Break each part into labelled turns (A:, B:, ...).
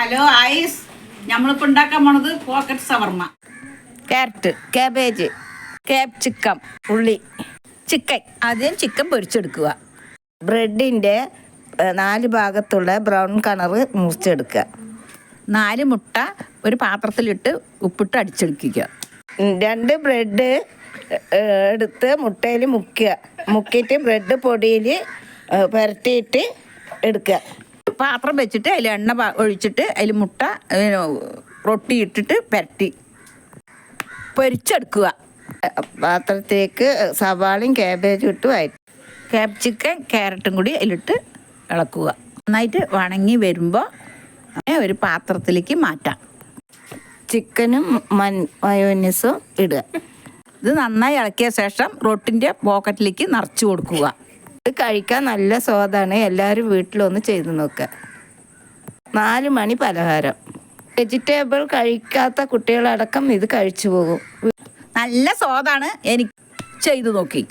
A: Hello ice, നമ്മളിപ്പോൾ ഉണ്ടാക്കാൻ പോണത് പോക്കറ്റ് സവർമ്മ.
B: ക്യാരറ്റ്, കാബേജ്, ക്യാപ്സിക്കം, ഉള്ളി, ചിക്കൻ. ആദ്യം ചിക്കൻ പൊരിച്ചെടുക്കുക. ബ്രെഡിൻ്റെ 4 ഭാഗത്തുള്ള ബ്രൗൺ കളർ മുറിച്ചെടുക്കുക. 4 മുട്ട ഒരു പാത്രത്തിലിട്ട് ഉപ്പിട്ട് അടിച്ചെടുക്കുക. 2 ബ്രെഡ് എടുത്ത് മുട്ടയിൽ മുക്കിയിട്ട് ബ്രെഡ് പൊടിയിൽ പുരട്ടിയിട്ട് എടുക്കുക. പാത്രം വെച്ചിട്ട് അതിൽ എണ്ണ ഒഴിച്ചിട്ട് അതിൽ മുട്ട റൊട്ടി ഇട്ടിട്ട് പുരട്ടി പൊരിച്ചെടുക്കുക. പാത്രത്തേക്ക് സവാളയും കാബേജും ഇട്ട് ക്യാപ്സിക്കം ക്യാരറ്റും കൂടി അതിലിട്ട് ഇളക്കുക. നന്നായിട്ട് വണങ്ങി വരുമ്പോൾ ഒരു പാത്രത്തിലേക്ക് മാറ്റാം. ചിക്കനും മയോനീസും ഇടുക. ഇത് നന്നായി ഇളക്കിയ ശേഷം റൊട്ടിൻ്റെ പോക്കറ്റിലേക്ക് നിറച്ച് കൊടുക്കുക. ഇത് കഴിക്കാൻ നല്ല സ്വാദാണ്. എല്ലാവരും വീട്ടിലൊന്ന് ചെയ്ത് നോക്കുക. 4 മണി പലഹാരം. വെജിറ്റബിൾ കഴിക്കാത്ത കുട്ടികളടക്കം ഇത് കഴിച്ചു പോകും.
A: നല്ല സ്വാദാണ്. എനിക്ക് ചെയ്തു നോക്കി.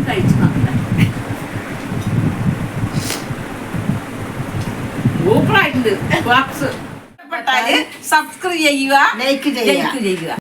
A: കഴിച്ചു നോക്കട്ടെ. സൂപ്പറായിട്ടുണ്ട്. സബ്സ്ക്രൈബ് ചെയ്യുക, ലൈക്ക് ചെയ്യുക.